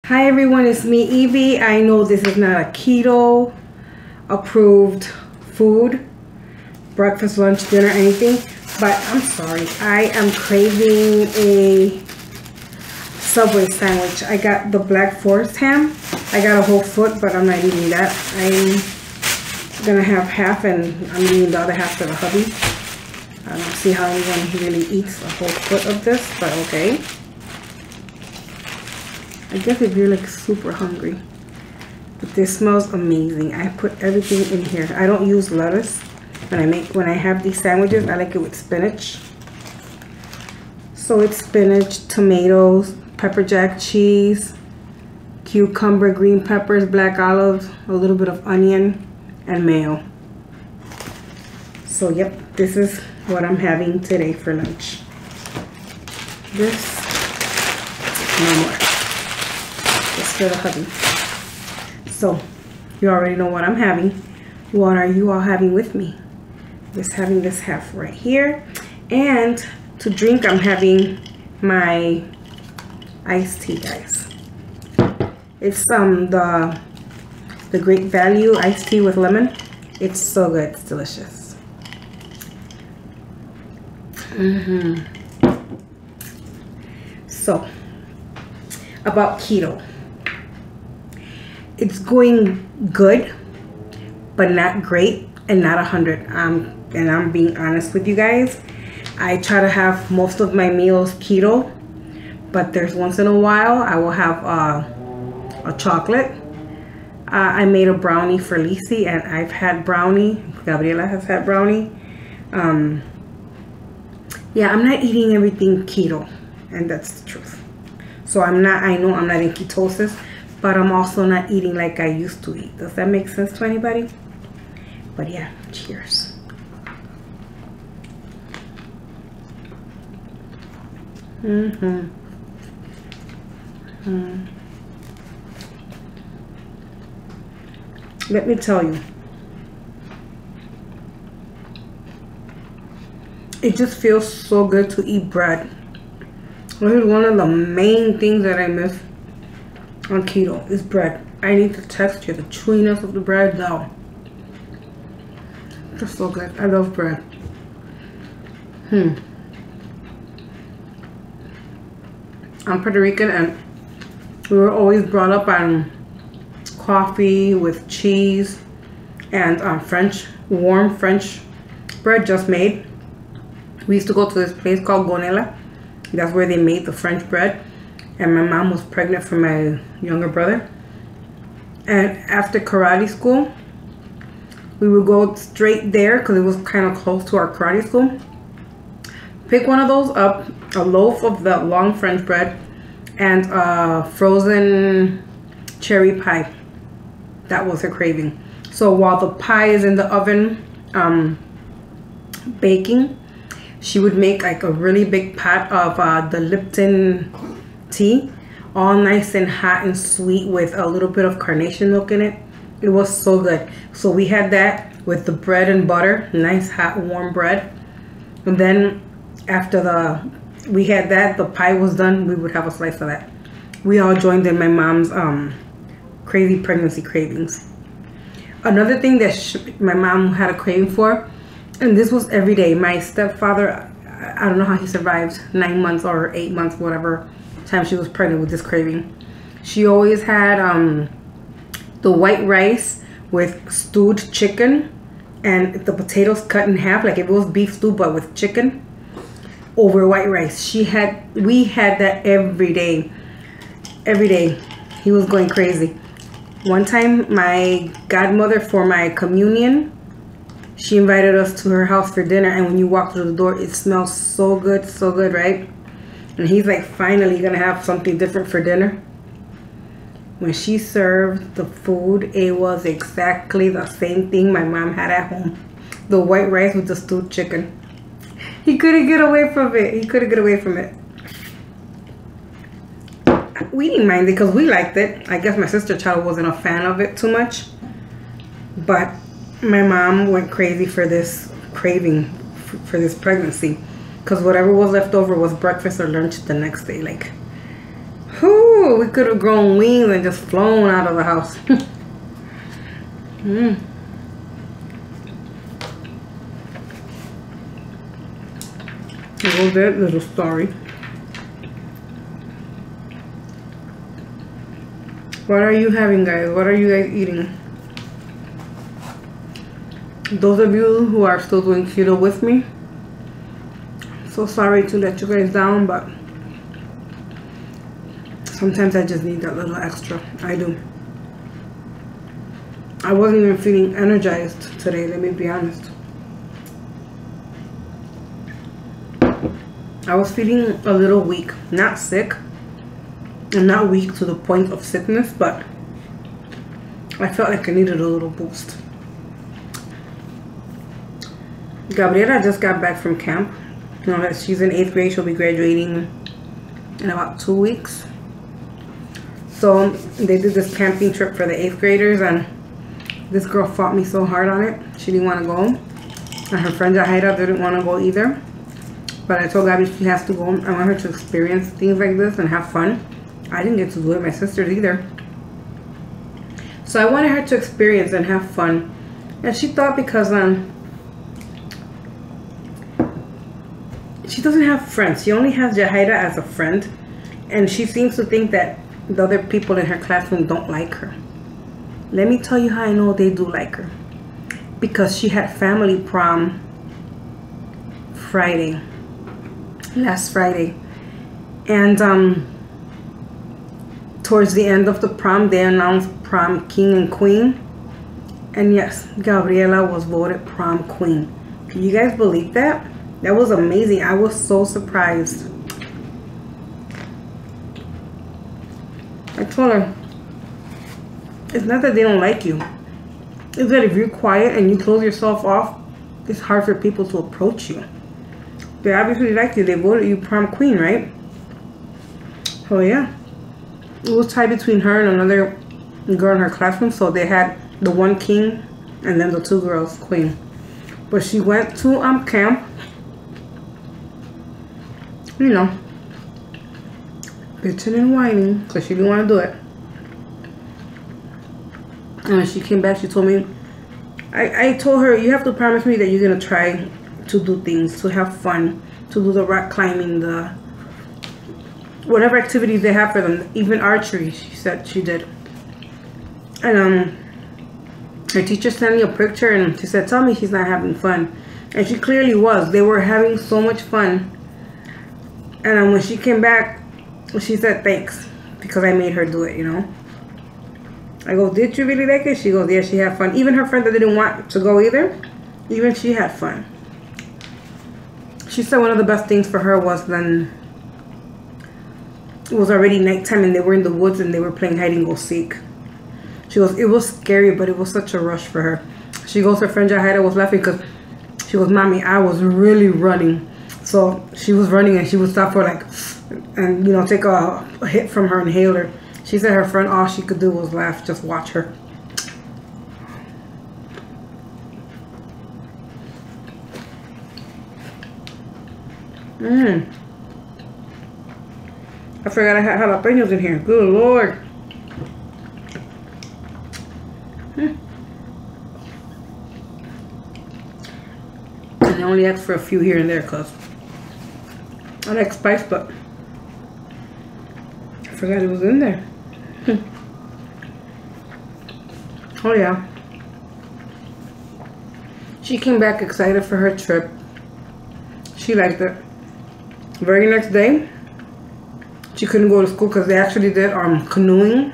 Hi everyone, it's me Evie. I know this is not a keto approved food, breakfast, lunch, dinner, anything, but I'm sorry. I am craving a Subway sandwich. I got the Black Forest ham. I got a whole foot, but I'm not eating that. I'm gonna have half and I'm eating the other half for the hubby. I don't see how anyone really eats a whole foot of this, but okay. I guess if you're like super hungry. But this smells amazing. I put everything in here. I don't use lettuce when I have these sandwiches. I like it with spinach. So it's spinach, tomatoes, pepper jack cheese, cucumber, green peppers, black olives, a little bit of onion, and mayo. So yep, this is what I'm having today for lunch. This, no more. For the hubby. So you already know what I'm having. What are you all having with me? Just having this half right here, and to drink I'm having my iced tea, guys. It's the Great Value iced tea with lemon. It's so good. It's delicious. So about keto, it's going good, but not great and not 100. And I'm being honest with you guys. I try to have most of my meals keto, but there's once in a while I will have a chocolate. I made a brownie for Lisi, and I've had brownie. Gabrielle has had brownie. Yeah, I'm not eating everything keto, and that's the truth. So I know I'm not in ketosis, but I'm also not eating like I used to eat. Does that make sense to anybody? But yeah, cheers. Let me tell you, it just feels so good to eat bread. This is one of the main things that I miss on keto is bread. I need the texture, the chewiness of the bread. No, it's so good. I love bread. I'm Puerto Rican, and we were always brought up on coffee with cheese and warm French bread just made. We used to go to this place called Gonela. That's where they made the French bread. And my mom was pregnant for my younger brother. And after karate school, we would go straight there because it was kind of close to our karate school. Pick one of those up, a loaf of the long French bread, and a frozen cherry pie. That was her craving. So while the pie is in the oven baking, she would make like a really big pot of the Lipton tea, all nice and hot and sweet with a little bit of carnation milk in it. It was so good. So we had that with the bread and butter, nice hot warm bread. And then after we had that, the pie was done, we would have a slice of that. We all joined in my mom's crazy pregnancy cravings. Another thing that my mom had a craving for, and this was every day. My stepfather, I don't know how he survived 9 months or 8 months, whatever time she was pregnant with this craving. She always had the white rice with stewed chicken and the potatoes cut in half, like if it was beef stew but with chicken over white rice. We had that every day. Every day. He was going crazy. One time my godmother, for my communion, she invited us to her house for dinner, and when you walk through the door, it smells so good, right? And he's like, finally gonna have something different for dinner. When she served the food, it was exactly the same thing my mom had at home. The white rice with the stewed chicken. He couldn't get away from it. We didn't mind it because we liked it. I guess my sister child wasn't a fan of it too much. But my mom went crazy for this craving for this pregnancy, because whatever was left over was breakfast or lunch the next day. Like, whoo, Ooh, we could have grown wings and just flown out of the house. There goes that little story. What are you having, guys? What are you guys eating? Those of you who are still doing keto with me, so sorry to let you guys down, but sometimes I just need that little extra. I do. I wasn't even feeling energized today, let me be honest. I was feeling a little weak, not sick. I'm not weak to the point of sickness, but I felt like I needed a little boost. Gabrielle just got back from camp. You know that she's in 8th grade. She'll be graduating in about 2 weeks. So they did this camping trip for the 8th graders, and this girl fought me so hard on it. She didn't want to go, and her friend Jaira didn't want to go either. But I told Gabby she has to go. I want her to experience things like this and have fun. I didn't get to do it. My sisters either. So I wanted her to experience and have fun. And she thought because she doesn't have friends. She only has Jahaira as a friend. And she seems to think that the other people in her classroom don't like her. Let me tell you how I know they do like her. Because she had family prom Friday. Last Friday. And towards the end of the prom, they announced prom king and queen. And yes, Gabriella was voted prom queen. Can you guys believe that? That was amazing. I was so surprised. I told her, it's not that they don't like you. It's that if you're quiet and you close yourself off, it's hard for people to approach you. They obviously like you. They voted you prom queen, right? Oh yeah. It was tied between her and another girl in her classroom. So they had the one king and then the 2 girls queen. But she went to camp. You know, bitching and whining because she didn't want to do it. And when she came back, she told me, I told her, you have to promise me that you're going to try to do things, to have fun, to do the rock climbing, the whatever activities they have for them, even archery, she said she did. And her teacher sent me a picture and she said, tell me she's not having fun. And she clearly was. They were having so much fun. And when she came back, she said thanks because I made her do it, you know. I go, did you really like it? She goes, yeah, she had fun. Even her friend that didn't want to go either, even she had fun. She said one of the best things for her was then it was already nighttime and they were in the woods and they were playing hide and go seek. She goes, it was scary, but it was such a rush for her. She goes, her friend Jahaira was laughing because she goes, mommy, I was really running. So she was running and she would stop for like, and you know, take a hit from her inhaler. She said her friend, all she could do was laugh, just watch her. I forgot I had jalapenos in here. Good Lord. And I only asked for a few here and there because I like spice, but I forgot it was in there. Oh yeah. She came back excited for her trip. She liked it. Very next day, she couldn't go to school because they actually did canoeing.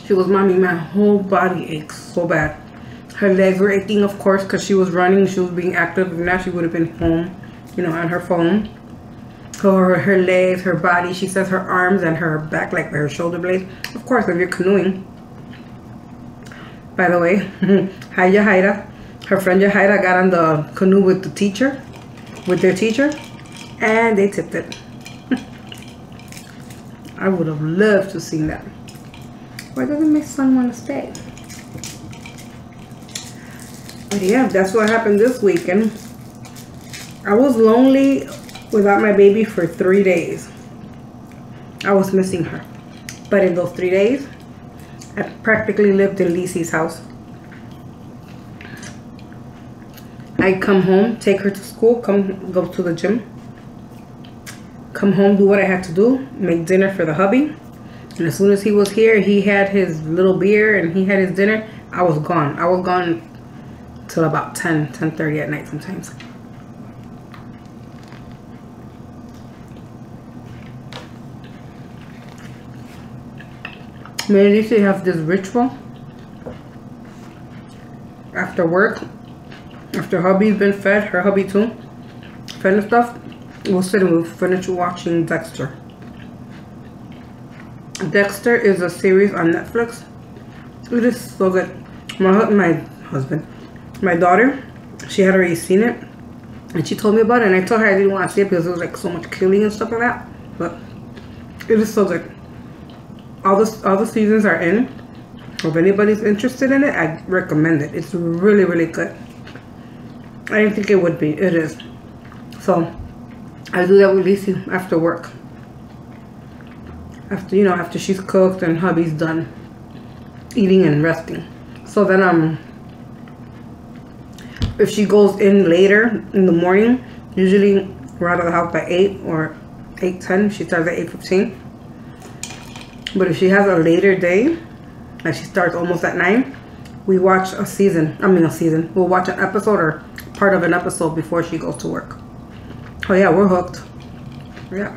She goes, mommy, my whole body aches so bad. Her legs were aching, of course, because she was running. She was being active. If not, she would have been home, you know, on her phone. So her legs, her body, she says her arms and her back, like her shoulder blades. Of course, if you're canoeing. By the way, hi Jahaira. Her friend Jahaira got on the canoe with the teacher, with their teacher, and they tipped it. I would have loved to see that. Why doesn't my son want to stay? But yeah, that's what happened this weekend. I was lonely without my baby for 3 days. I was missing her. But in those 3 days, I practically lived in Lisi's house. I come home, take her to school, go to the gym, come home, do what I had to do, make dinner for the hubby. And as soon as he was here, he had his little beer and he had his dinner, I was gone. I was gone till about 10:30 at night sometimes. Me and Lisa have this ritual after work, after hubby's been fed, her hubby too, fed and stuff, we'll sit and we'll finish watching Dexter. Dexter is a series on Netflix. It is so good. My daughter, she had already seen it and she told me about it, and I told her I didn't want to see it because there was like so much killing and stuff like that, but it is so good. All the seasons are in. If anybody's interested in it, I recommend it. It's really, really good. I didn't think it would be. It is. So I do that with Lisa after work. After she's cooked and hubby's done eating and resting. So then if she goes in later in the morning, usually we're out of the house by 8 or 8:10. She starts at 8:15. But if she has a later day, and she starts almost at 9, we watch a season. We'll watch an episode or part of an episode before she goes to work. Oh yeah, we're hooked. Yeah.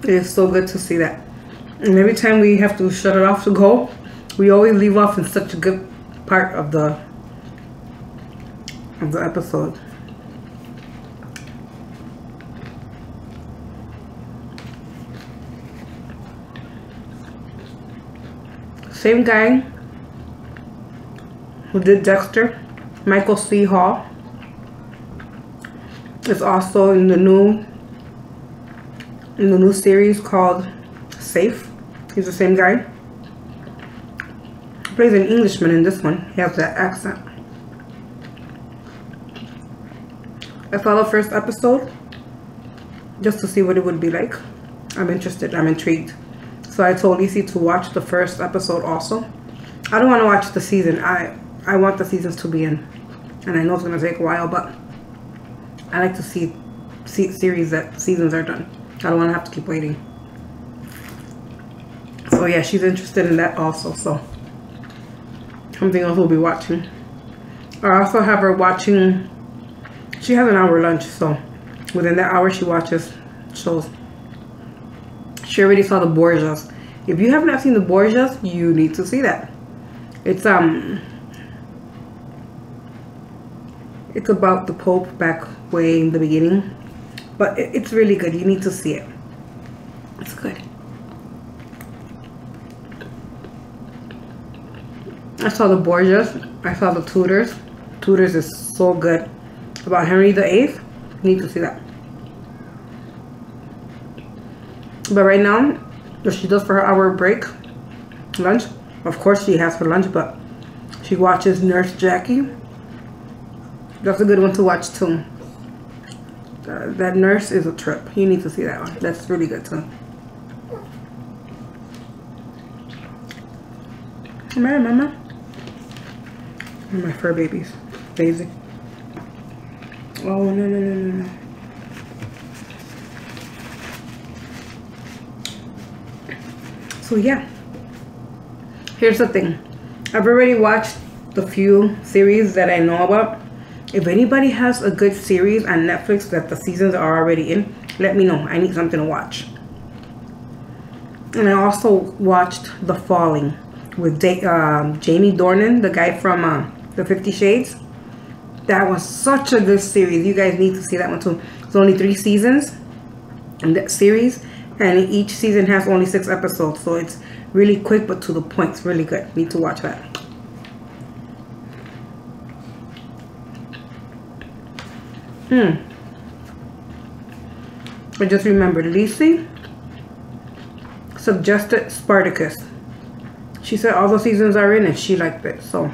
It is so good to see that. And every time we have to shut it off to go, we always leave off in such a good part of the episode. Same guy who did Dexter, Michael C. Hall, is also in the new series called Safe. He's the same guy. He plays an Englishman in this one. He has that accent. I saw the first episode just to see what it would be like. I'm interested. I'm intrigued. So I told Lisi to watch the first episode also. I don't want to watch the season. I want the seasons to be in. And I know it's going to take a while, but I like to see series that seasons are done. I don't want to have to keep waiting. So yeah, she's interested in that also. So something else we'll be watching. I also have her watching. She has an hour lunch, so within that hour she watches shows. She already saw the Borgias. If you have not seen the Borgias, you need to see that. It's about the Pope back way in the beginning, but it's really good. You need to see it. It's good. I saw the Borgias. I saw the Tudors. Tudors is so good. About Henry VIII. You need to see that. But right now, what she does for her hour break, lunch, of course she has her lunch, but she watches Nurse Jackie. That's a good one to watch too. That nurse is a trip. You need to see that one. That's really good too. Come here, mama. And my fur babies. Daisy. Oh, no. So yeah, here's the thing. I've already watched the few series that I know about. If anybody has a good series on Netflix that the seasons are already in, let me know. I need something to watch. And I also watched The Falling with Jamie Dornan, the guy from the 50 Shades. That was such a good series. You guys need to see that one too. It's only 3 seasons in that series. And each season has only 6 episodes. So it's really quick but to the point. It's really good. Need to watch that. I just remembered. Lisi suggested Spartacus. She said all the seasons are in and she liked it. So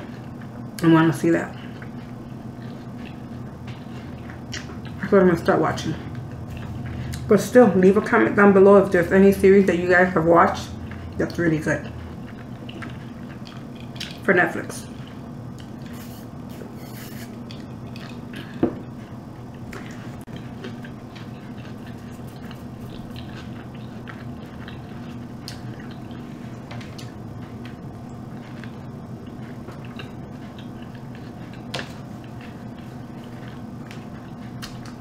I want to see that. That's what I'm going to start watching. But still, leave a comment down below if there's any series that you guys have watched that's really good for Netflix.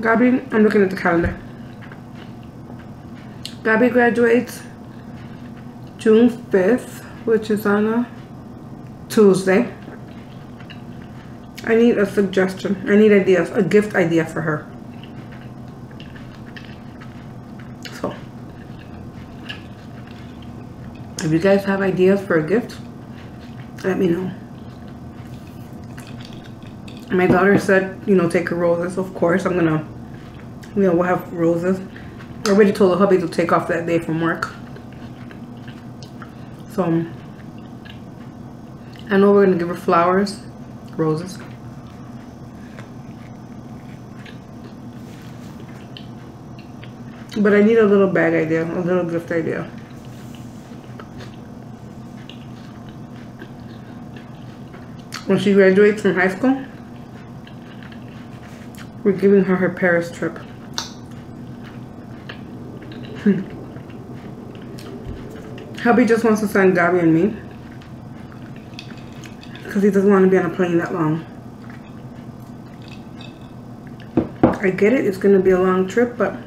Gabby, I'm looking at the calendar. Gabby graduates June 5th, which is on a Tuesday. I need a suggestion. I need ideas, a gift idea for her. So, if you guys have ideas for a gift, let me know. My daughter said, you know, take her roses. Of course, I'm gonna, you know, we'll have roses. I already told the hubby to take off that day from work. So, I know we're gonna give her flowers, roses. But I need a little bag idea, a little gift idea. When she graduates from high school, we're giving her Paris trip. Hubby just wants to send Gabby and me because he doesn't want to be on a plane that long. I get it, it's going to be a long trip, but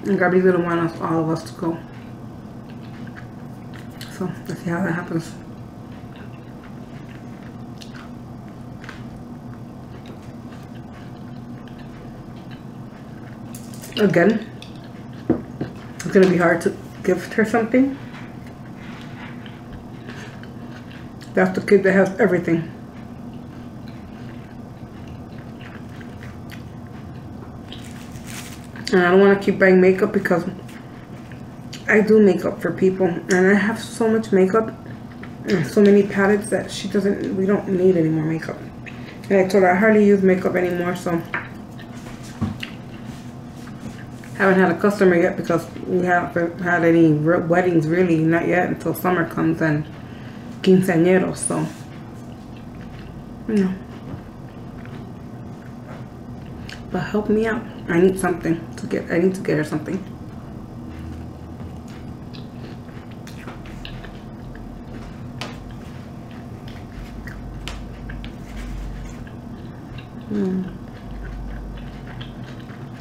Gabby's going to want us, all of us, to go. So let's see how that happens. Again, it's going to be hard to gift her something. That's the kid that has everything. And I don't want to keep buying makeup because I do makeup for people. And I have so much makeup and so many palettes that we don't need any more makeup. And I told her I hardly use makeup anymore, so haven't had a customer yet because we haven't had any weddings, really, not yet, until summer comes and quinceañeros, so, you know. But help me out. I need something to get, I need to get her something.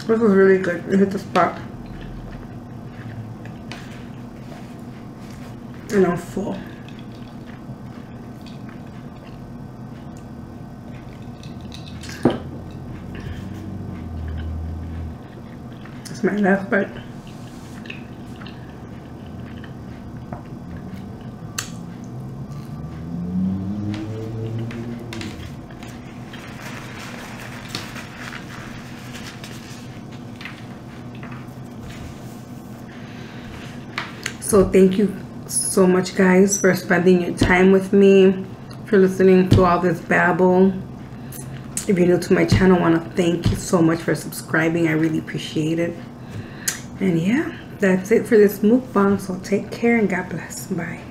This was really good. It hit the spot. And I'm full. It's my last bite. So thank you so much, guys, for spending your time with me, for listening to all this babble. If you're new to my channel, I want to thank you so much for subscribing. I really appreciate it. And yeah, that's it for this mukbang. So take care and God bless. Bye.